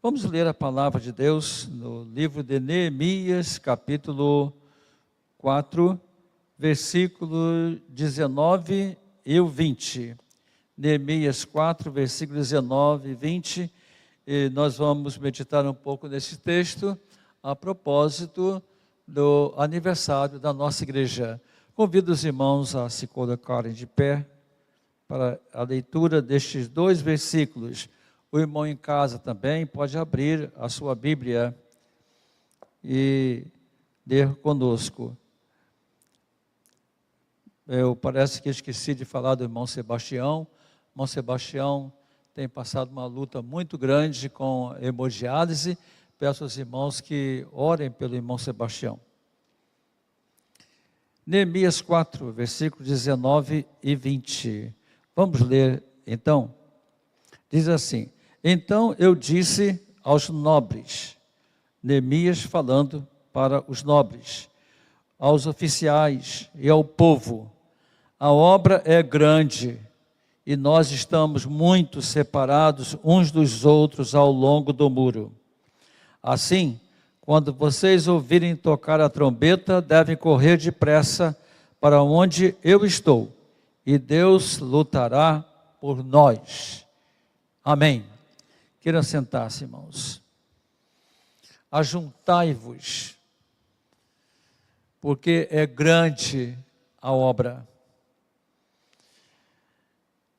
Vamos ler a palavra de Deus no livro de Neemias, capítulo 4, versículo 19 e o 20. Neemias 4, versículo 19 e 20. E nós vamos meditar um pouco nesse texto a propósito do aniversário da nossa igreja. Convido os irmãos a se colocarem de pé para a leitura destes dois versículos. O irmão em casa também pode abrir a sua Bíblia e ler conosco. Parece que esqueci de falar do irmão Sebastião. O irmão Sebastião tem passado uma luta muito grande com hemodiálise. Peço aos irmãos que orem pelo irmão Sebastião. Neemias 4, versículos 19 e 20. Vamos ler então. Diz assim: então eu disse aos nobres, Neemias falando para os nobres, aos oficiais e ao povo: a obra é grande e nós estamos muito separados uns dos outros ao longo do muro. Assim, quando vocês ouvirem tocar a trombeta, devem correr depressa para onde eu estou, e Deus lutará por nós. Amém. Queiram sentar-se, irmãos. Ajuntai-vos, porque é grande a obra.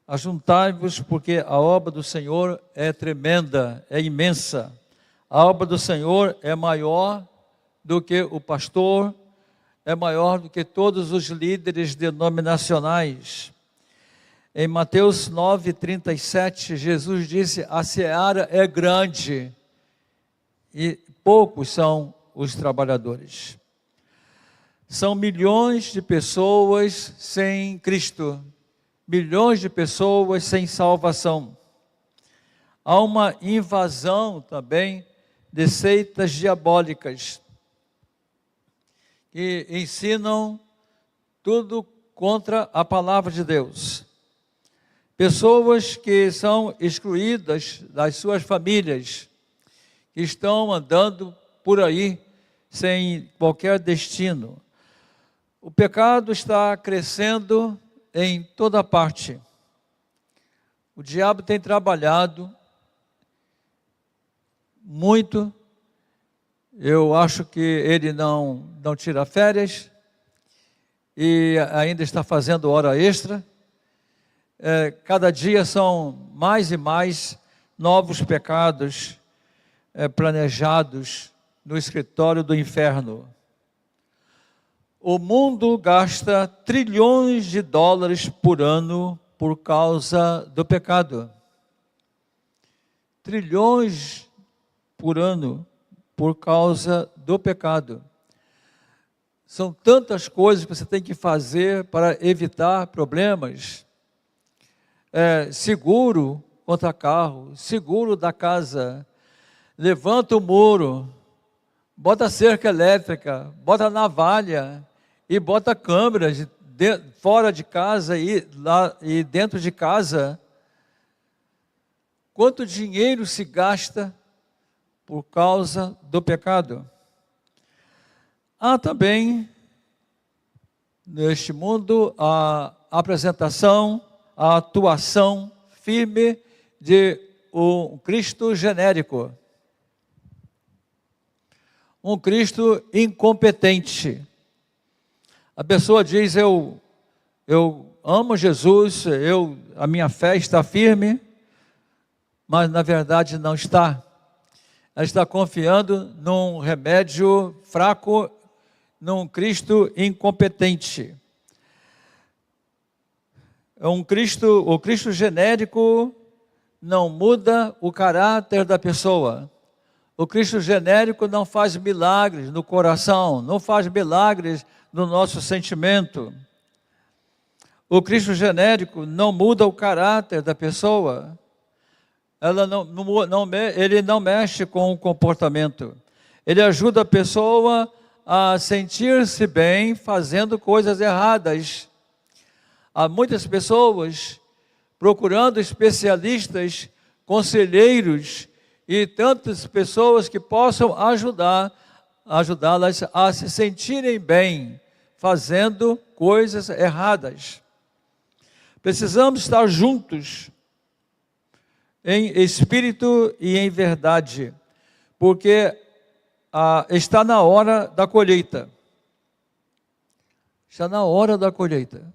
Ajuntai-vos, porque a obra do Senhor é tremenda, é imensa. A obra do Senhor é maior do que o pastor, é maior do que todos os líderes denominacionais. Em Mateus 9:37, Jesus disse: a seara é grande e poucos são os trabalhadores. São milhões de pessoas sem Cristo, milhões de pessoas sem salvação. Há uma invasão também de seitas diabólicas que ensinam tudo contra a palavra de Deus. Pessoas que são excluídas das suas famílias, que estão andando por aí sem qualquer destino. O pecado está crescendo em toda parte. O diabo tem trabalhado muito. Eu acho que ele não tira férias e ainda está fazendo hora extra. Cada dia são mais e mais novos pecados planejados no escritório do inferno. O mundo gasta trilhões de dólares por ano por causa do pecado. Trilhões por ano por causa do pecado. São tantas coisas que você tem que fazer para evitar problemas. Seguro contra carro, seguro da casa, levanta o muro, bota cerca elétrica, bota navalha e bota câmeras fora de casa e dentro de casa. Quanto dinheiro se gasta por causa do pecado? Há também neste mundo a apresentação, a atuação firme de um Cristo genérico. Um Cristo incompetente. A pessoa diz: eu amo Jesus, a minha fé está firme, mas na verdade não está. Ela está confiando num remédio fraco, num Cristo incompetente. O Cristo genérico não muda o caráter da pessoa. O Cristo genérico não faz milagres no coração, não faz milagres no nosso sentimento. O Cristo genérico não muda o caráter da pessoa. Ele não mexe com o comportamento. Ele ajuda a pessoa a sentir-se bem fazendo coisas erradas. Há muitas pessoas procurando especialistas, conselheiros e tantas pessoas que possam ajudá-las a se sentirem bem, fazendo coisas erradas. Precisamos estar juntos, em espírito e em verdade, porque está na hora da colheita. Está na hora da colheita.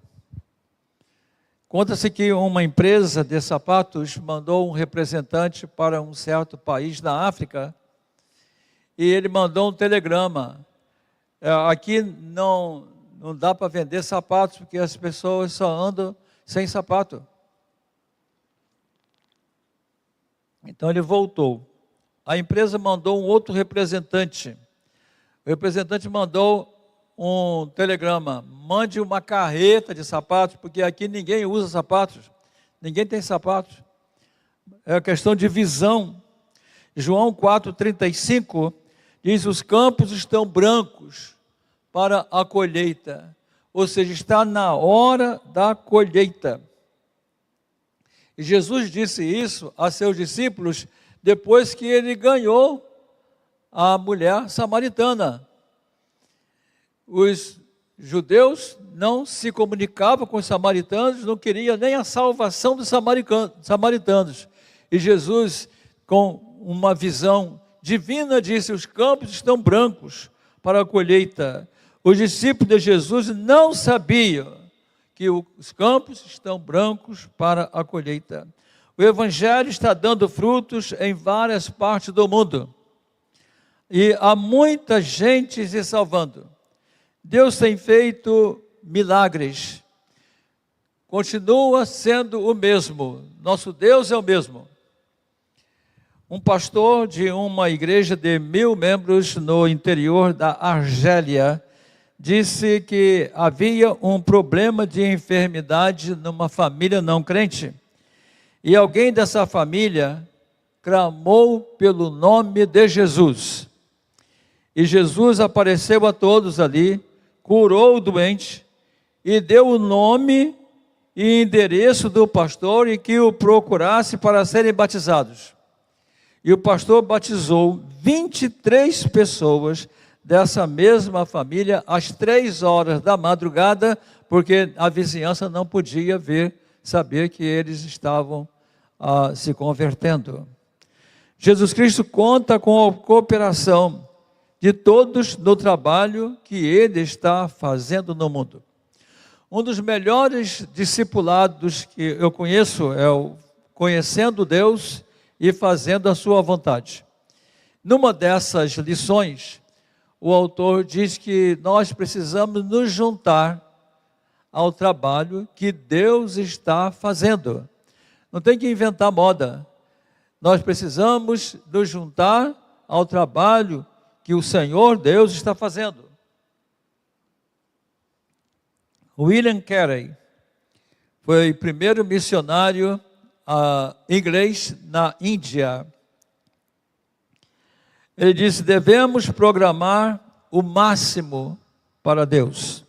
Conta-se que uma empresa de sapatos mandou um representante para um certo país na África, e ele mandou um telegrama. Aqui não dá para vender sapatos, porque as pessoas só andam sem sapato. Então ele voltou. A empresa mandou um outro representante. O representante mandou um telegrama: mande uma carreta de sapatos, porque aqui ninguém usa sapatos, ninguém tem sapatos. É questão de visão. João 4,35 diz: os campos estão brancos para a colheita. Ou seja, está na hora da colheita. E Jesus disse isso a seus discípulos depois que ele ganhou a mulher samaritana. Os judeus não se comunicavam com os samaritanos, não queriam nem a salvação dos samaritanos. E Jesus, com uma visão divina, disse: os campos estão brancos para a colheita. Os discípulos de Jesus não sabiam que os campos estão brancos para a colheita. O Evangelho está dando frutos em várias partes do mundo. E há muita gente se salvando. Deus tem feito milagres. Continua sendo o mesmo. Nosso Deus é o mesmo. Um pastor de uma igreja de 1000 membros no interior da Argélia disse que havia um problema de enfermidade numa família não crente. E alguém dessa família clamou pelo nome de Jesus. E Jesus apareceu a todos ali, curou o doente e deu o nome e endereço do pastor e que o procurasse para serem batizados. E o pastor batizou 23 pessoas dessa mesma família às 3 horas da madrugada, porque a vizinhança não podia saber que eles estavam se convertendo. Jesus Cristo conta com a cooperação de todos no trabalho que Ele está fazendo no mundo. Um dos melhores discipulados que eu conheço é o Conhecendo Deus e Fazendo a Sua Vontade. Numa dessas lições, o autor diz que nós precisamos nos juntar ao trabalho que Deus está fazendo. Não tem que inventar moda. Nós precisamos nos juntar ao trabalho que o Senhor Deus está fazendo. William Carey foi o primeiro missionário inglês na Índia. Ele disse: devemos programar o máximo para Deus.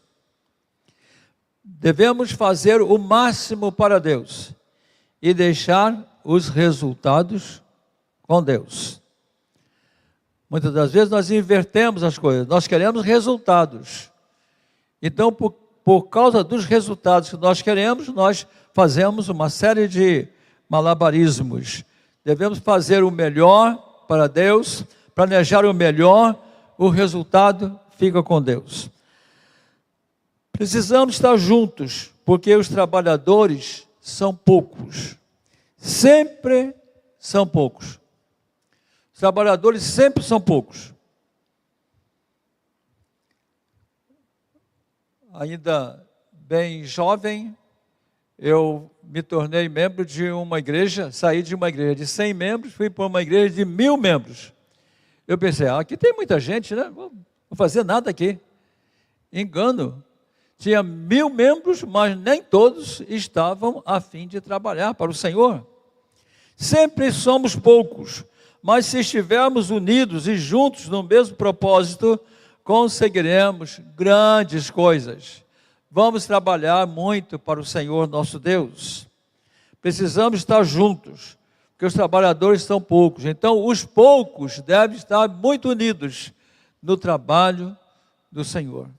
Devemos fazer o máximo para Deus e deixar os resultados com Deus. Muitas das vezes nós invertemos as coisas, nós queremos resultados. Então, por causa dos resultados que nós queremos, nós fazemos uma série de malabarismos. Devemos fazer o melhor para Deus, planejar o melhor, o resultado fica com Deus. Precisamos estar juntos, porque os trabalhadores são poucos. Sempre são poucos. Os trabalhadores sempre são poucos. Ainda bem jovem, eu me tornei membro de uma igreja, saí de uma igreja de 100 membros, fui para uma igreja de 1000 membros. Eu pensei: aqui tem muita gente, né? Não vou fazer nada aqui. Engano. Tinha 1000 membros, mas nem todos estavam a fim de trabalhar para o Senhor. Sempre somos poucos, mas se estivermos unidos e juntos no mesmo propósito, conseguiremos grandes coisas. Vamos trabalhar muito para o Senhor nosso Deus. Precisamos estar juntos, porque os trabalhadores são poucos. Então, os poucos devem estar muito unidos no trabalho do Senhor.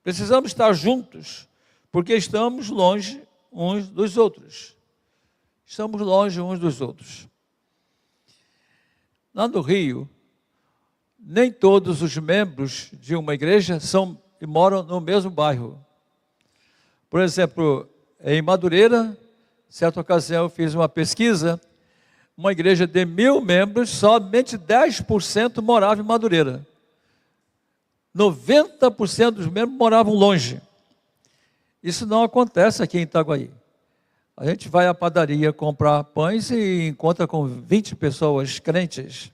Precisamos estar juntos, porque estamos longe uns dos outros. Estamos longe uns dos outros. Lá no Rio, nem todos os membros de uma igreja moram no mesmo bairro. Por exemplo, em Madureira, certa ocasião eu fiz uma pesquisa, uma igreja de 1.000 membros, somente 10% morava em Madureira. 90% dos membros moravam longe. Isso não acontece aqui em Itaguaí. A gente vai à padaria comprar pães e encontra com 20 pessoas crentes.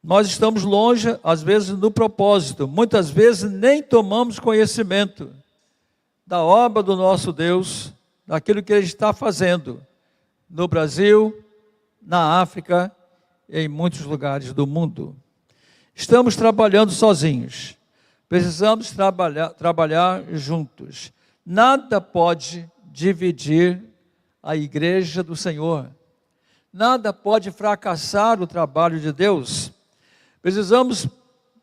Nós estamos longe, às vezes, no propósito. Muitas vezes nem tomamos conhecimento da obra do nosso Deus, daquilo que Ele está fazendo no Brasil, na África e em muitos lugares do mundo. Estamos trabalhando sozinhos. Precisamos trabalhar juntos. Nada pode dividir a igreja do Senhor. Nada pode fracassar o trabalho de Deus. Precisamos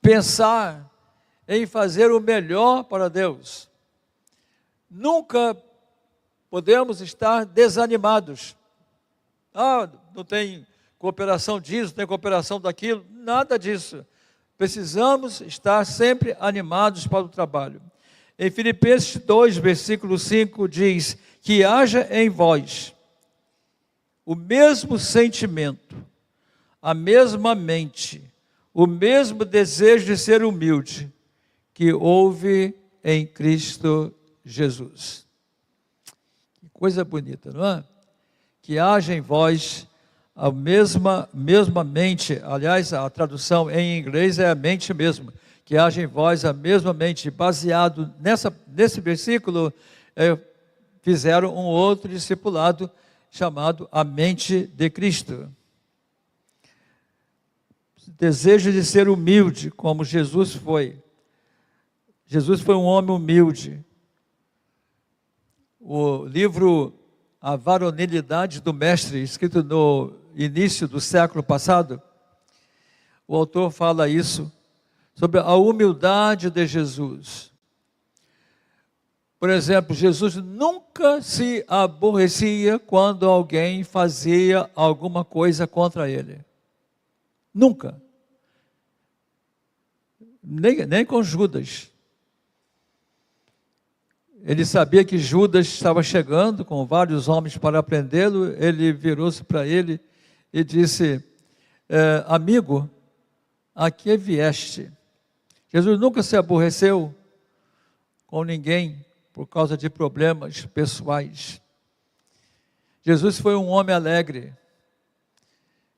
pensar em fazer o melhor para Deus. Nunca podemos estar desanimados. Não tem cooperação disso, não tem cooperação daquilo, nada disso. Precisamos estar sempre animados para o trabalho. Em Filipenses 2, versículo 5, diz: que haja em vós o mesmo sentimento, a mesma mente, o mesmo desejo de ser humilde, que houve em Cristo Jesus. Que coisa bonita, não é? Que haja em vós a mesma mente. Aliás, a tradução em inglês é a mente mesmo. Que haja em vós a mesma mente. Baseado nesse versículo, fizeram um outro discipulado chamado a mente de Cristo. Desejo de ser humilde, como Jesus foi. Jesus foi um homem humilde. O livro A Varonilidade do Mestre, escrito no início do século passado, o autor fala isso, sobre a humildade de Jesus. Por exemplo, Jesus nunca se aborrecia quando alguém fazia alguma coisa contra ele. Nunca. Nem com Judas. Ele sabia que Judas estava chegando com vários homens para prendê-lo. Ele virou-se para ele e disse: amigo, a que vieste? Jesus nunca se aborreceu com ninguém por causa de problemas pessoais. Jesus foi um homem alegre.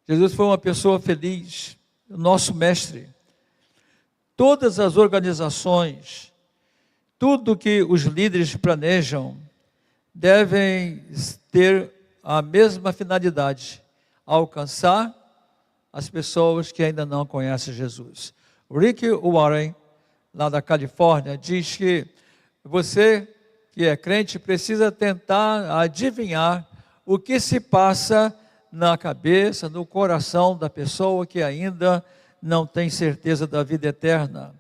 Jesus foi uma pessoa feliz, o nosso mestre. Todas as organizações, tudo que os líderes planejam, devem ter a mesma finalidade: alcançar as pessoas que ainda não conhecem Jesus. Rick Warren, lá da Califórnia, diz que você que é crente precisa tentar adivinhar o que se passa na cabeça, no coração da pessoa que ainda não tem certeza da vida eterna.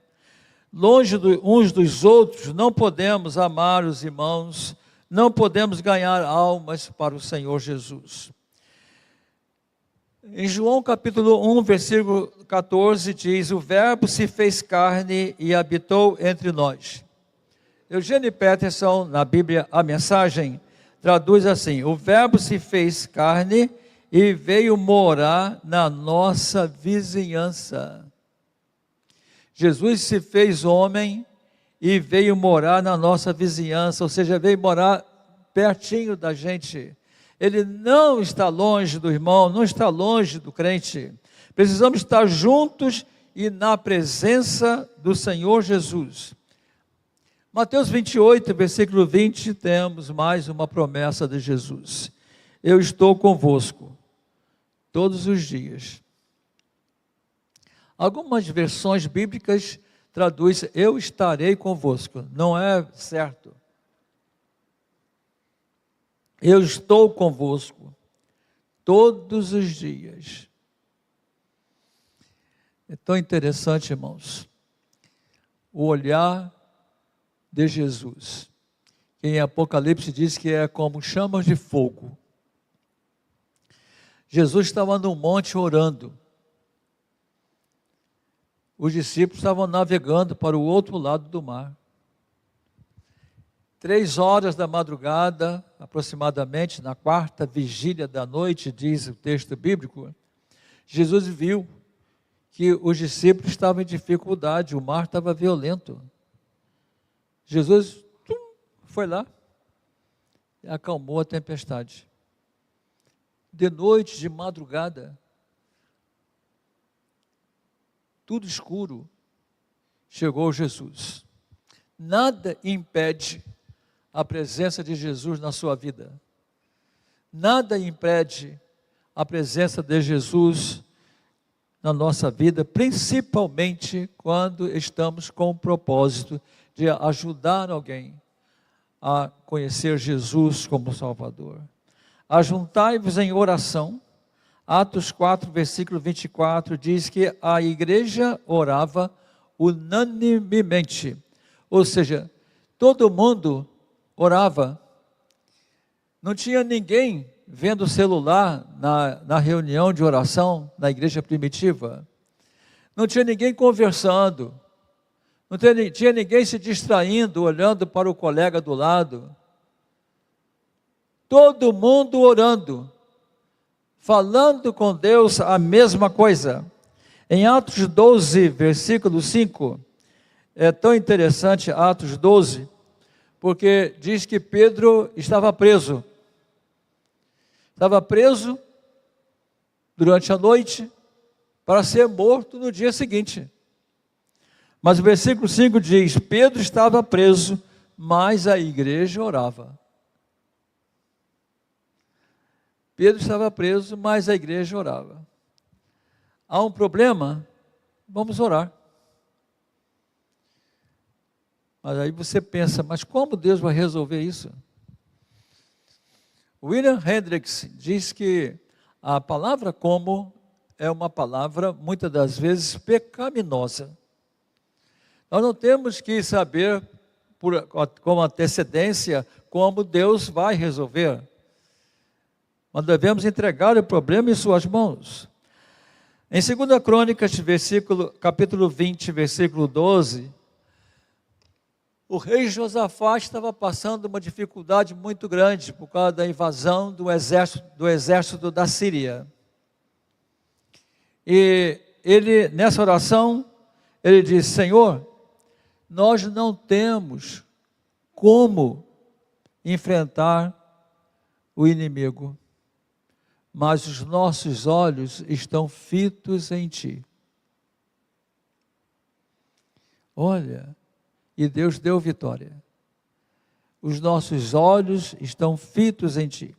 Longe uns dos outros, não podemos amar os irmãos, não podemos ganhar almas para o Senhor Jesus. Em João capítulo 1, versículo 14, diz: o verbo se fez carne e habitou entre nós. Eugene Peterson, na Bíblia A Mensagem, traduz assim: o verbo se fez carne e veio morar na nossa vizinhança. Jesus se fez homem e veio morar na nossa vizinhança, ou seja, veio morar pertinho da gente. Ele não está longe do irmão, não está longe do crente. Precisamos estar juntos e na presença do Senhor Jesus. Mateus 28, versículo 20, temos mais uma promessa de Jesus: eu estou convosco todos os dias. Algumas versões bíblicas traduzem: eu estarei convosco. Não é certo. eu estou convosco todos os dias. É tão interessante, irmãos, o olhar de Jesus. Em Apocalipse diz que é como chamas de fogo. Jesus estava no monte orando. Os discípulos estavam navegando para o outro lado do mar. 3 horas da madrugada, aproximadamente, na quarta vigília da noite, diz o texto bíblico, Jesus viu que os discípulos estavam em dificuldade, o mar estava violento. Jesus foi lá e acalmou a tempestade. De noite, de madrugada, tudo escuro, chegou Jesus. Nada impede a presença de Jesus na sua vida. Nada impede a presença de Jesus na nossa vida, principalmente quando estamos com o propósito de ajudar alguém a conhecer Jesus como Salvador. Ajuntai-vos em oração. Atos 4, versículo 24, diz que a igreja orava unanimemente. Ou seja, todo mundo orava. Não tinha ninguém vendo o celular na reunião de oração na igreja primitiva. Não tinha ninguém conversando. Não tinha ninguém se distraindo, olhando para o colega do lado. Todo mundo orando, falando com Deus a mesma coisa. Em Atos 12, versículo 5, é tão interessante Atos 12, porque diz que Pedro estava preso. Estava preso durante a noite para ser morto no dia seguinte. Mas o versículo 5 diz: Pedro estava preso, mas a igreja orava. Pedro estava preso, mas a igreja orava. Há um problema? Vamos orar. Mas aí você pensa, mas como Deus vai resolver isso? William Hendricks diz que a palavra como é uma palavra, muitas das vezes, pecaminosa. Nós não temos que saber com antecedência como Deus vai resolver. Mas devemos entregar o problema em suas mãos. Em 2 Crônicas, capítulo 20, versículo 12, o rei Josafá estava passando uma dificuldade muito grande por causa da invasão do exército da Síria. E ele, nessa oração, ele diz: Senhor, nós não temos como enfrentar o inimigo, mas os nossos olhos estão fitos em Ti. Olha, e Deus deu vitória. Os nossos olhos estão fitos em Ti.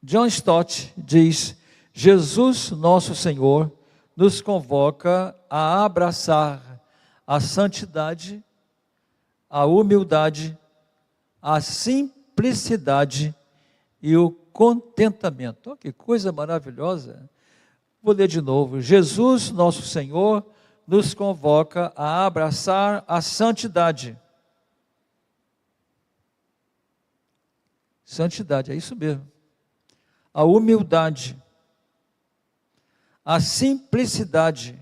John Stott diz: Jesus, nosso Senhor, nos convoca a abraçar a santidade, a humildade, a simplicidade e o contentamento. Oh, que coisa maravilhosa. Vou ler de novo. Jesus, nosso Senhor, nos convoca a abraçar a santidade. Santidade, é isso mesmo. A humildade, a simplicidade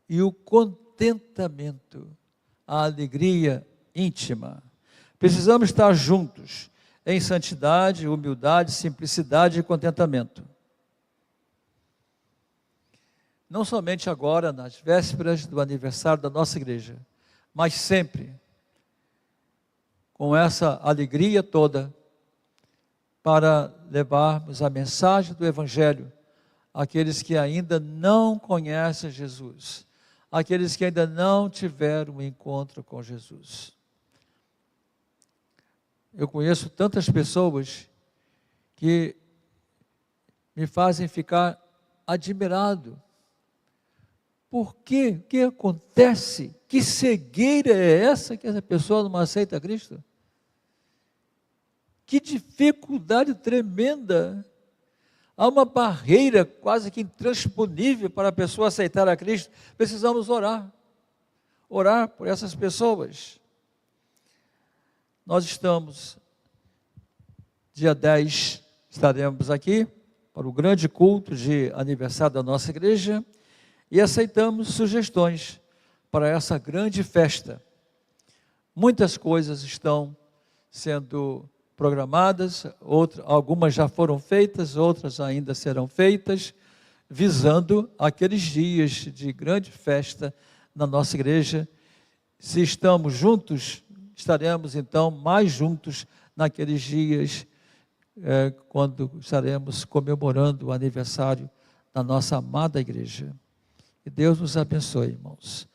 e o contentamento, a alegria íntima. Precisamos estar juntos em santidade, humildade, simplicidade e contentamento. Não somente agora, nas vésperas do aniversário da nossa igreja, mas sempre, com essa alegria toda, para levarmos a mensagem do Evangelho àqueles que ainda não conhecem Jesus, àqueles que ainda não tiveram um encontro com Jesus. Eu conheço tantas pessoas que me fazem ficar admirado. Por quê? O que acontece? Que cegueira é essa que essa pessoa não aceita Cristo? Que dificuldade tremenda! Há uma barreira quase que intransponível para a pessoa aceitar a Cristo. Precisamos orar por essas pessoas. Nós estamos, dia 10, estaremos aqui para o grande culto de aniversário da nossa igreja e aceitamos sugestões para essa grande festa. Muitas coisas estão sendo programadas, algumas já foram feitas, outras ainda serão feitas, visando aqueles dias de grande festa na nossa igreja. Se estamos juntos, estaremos então mais juntos naqueles dias, quando estaremos comemorando o aniversário da nossa amada igreja. Que Deus nos abençoe, irmãos.